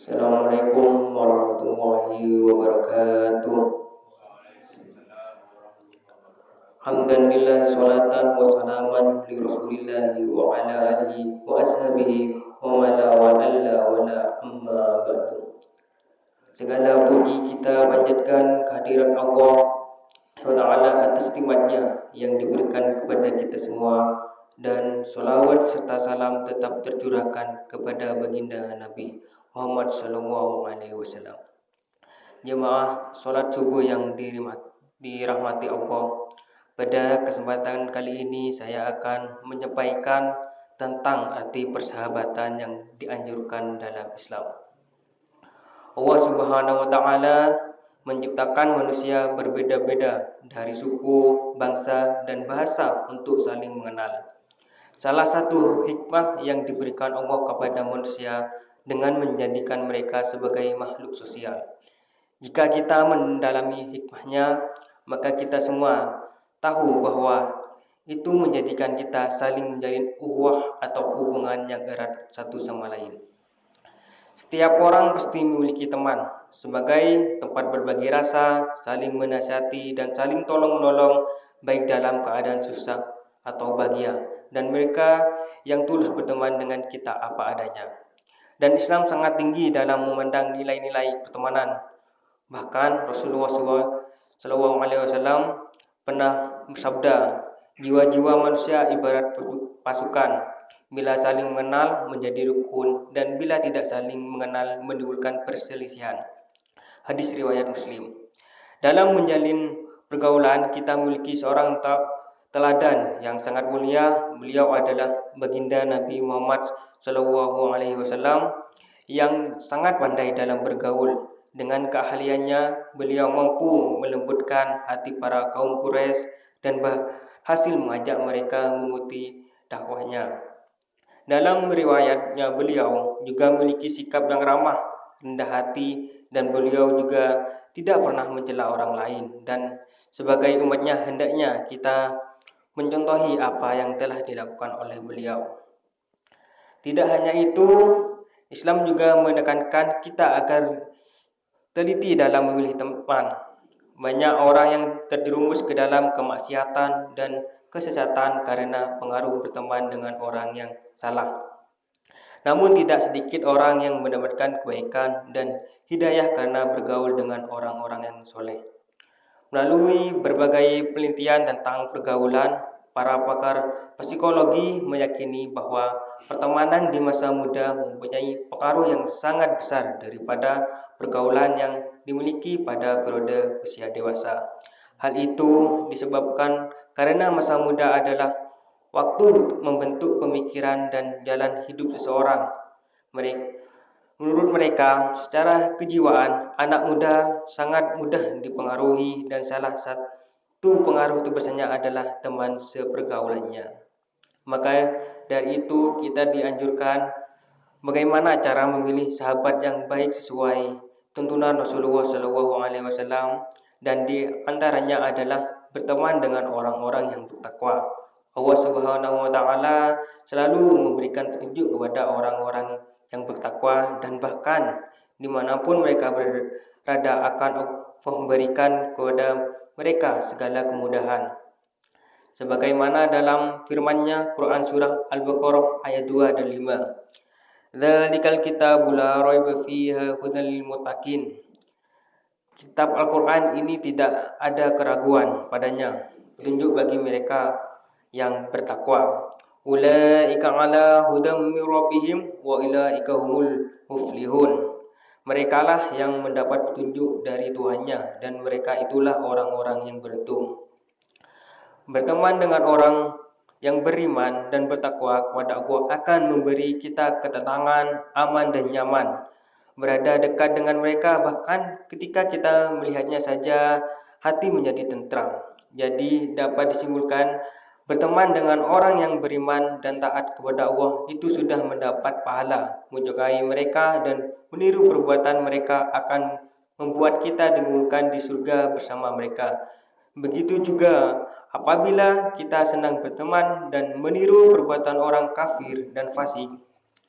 Assalamualaikum warahmatullahi wabarakatuh. Hamdanillah salatan wa salaman li rasulillahi wa ala alihi wa ashabihi wa mala wa alla wa la amma ba'du. Segala puji kita panjatkan kehadirat Allah SWT atas nikmatnya yang diberikan kepada kita semua, dan sholawat serta salam tetap tercurahkan kepada baginda Nabi Muhammad SAW. Jemaah sholat subuh yang dirahmati Allah, pada kesempatan kali ini saya akan menyampaikan tentang arti persahabatan yang dianjurkan dalam Islam. Allah Subhanahu wa Ta'ala menciptakan manusia berbeda-beda dari suku, bangsa, dan bahasa untuk saling mengenal. Salah satu hikmah yang diberikan Allah kepada manusia dengan menjadikan mereka sebagai makhluk sosial. Jika kita mendalami hikmahnya, maka kita semua tahu bahwa itu menjadikan kita saling menjalin ukhuwah atau hubungan yang erat satu sama lain. Setiap orang pasti memiliki teman sebagai tempat berbagi rasa, saling menasihati, dan saling tolong-menolong baik dalam keadaan susah atau bahagia, dan mereka yang tulus berteman dengan kita apa adanya. Dan Islam sangat tinggi dalam memandang nilai-nilai pertemanan. Bahkan Rasulullah SAW pernah bersabda, jiwa-jiwa manusia ibarat pasukan, bila saling mengenal menjadi rukun, dan bila tidak saling mengenal menimbulkan perselisihan. Hadis riwayat Muslim. Dalam menjalin pergaulan kita memiliki seorang teladan yang sangat mulia. Beliau adalah baginda Nabi Muhammad SAW yang sangat pandai dalam bergaul. Dengan keahliannya, beliau mampu melembutkan hati para kaum Quraisy dan berhasil mengajak mereka mengikuti dakwahnya. Dalam riwayatnya, beliau juga memiliki sikap yang ramah, rendah hati, dan beliau juga tidak pernah mencela orang lain. Dan sebagai umatnya, hendaknya kita mencontohi apa yang telah dilakukan oleh beliau. Tidak hanya itu, Islam juga menekankan kita agar teliti dalam memilih teman. Banyak orang yang terjerumus ke dalam kemaksiatan dan kesesatan karena pengaruh berteman dengan orang yang salah. Namun tidak sedikit orang yang mendapatkan kebaikan dan hidayah karena bergaul dengan orang-orang yang soleh. Melalui berbagai penelitian tentang pergaulan, para pakar psikologi meyakini bahwa pertemanan di masa muda mempunyai pengaruh yang sangat besar daripada pergaulan yang dimiliki pada periode usia dewasa. Hal itu disebabkan karena masa muda adalah waktu untuk membentuk pemikiran dan jalan hidup seseorang. Menurut mereka, secara kejiwaan, anak muda sangat mudah dipengaruhi, dan salah satu pengaruh terbesarnya adalah teman sepergaulannya. Maka dari itu kita dianjurkan bagaimana cara memilih sahabat yang baik sesuai tuntunan Rasulullah SAW, dan di antaranya adalah berteman dengan orang-orang yang bertakwa. Allah Subhanahu wa Ta'ala selalu memberikan petunjuk kepada orang-orang yang bertakwa, dan bahkan dimanapun mereka berada akan memberikan kepada mereka segala kemudahan. Sebagaimana dalam firman-Nya Quran surah Al-Baqarah ayat 2 dan 5. Dzalikal kitabul la raiba fihi hudal lil muttaqin. Kitab Al-Quran ini tidak ada keraguan padanya, petunjuk bagi mereka yang bertakwa. Ulaika ala hudam mir rabbihim wa ulaika humul muflihun. Merekalah yang mendapat petunjuk dari Tuhannya, dan mereka itulah orang-orang yang beruntung. Berteman dengan orang yang beriman dan bertakwa kepada Allah akan memberi kita ketenangan, aman, dan nyaman. Berada dekat dengan mereka, bahkan ketika kita melihatnya saja, hati menjadi tentram. Jadi dapat disimpulkan, berteman dengan orang yang beriman dan taat kepada Allah itu sudah mendapat pahala. Menjauhi mereka dan meniru perbuatan mereka akan membuat kita dimulakan di surga bersama mereka. Begitu juga apabila kita senang berteman dan meniru perbuatan orang kafir dan fasik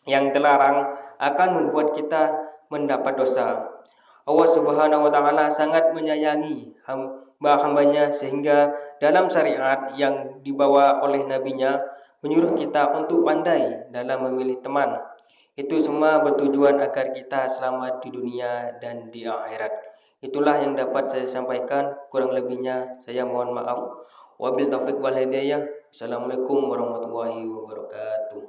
yang terlarang, akan membuat kita mendapat dosa. Allah Subhanahu wa taala sangat menyayangi hamba-hambanya sehingga dalam syariat yang dibawa oleh nabinya menyuruh kita untuk pandai dalam memilih teman. Itu semua bertujuan agar kita selamat di dunia dan di akhirat. Itulah yang dapat saya sampaikan, kurang lebihnya saya mohon maaf. Wabil taufiq wal hidayah. Assalamualaikum warahmatullahi wabarakatuh.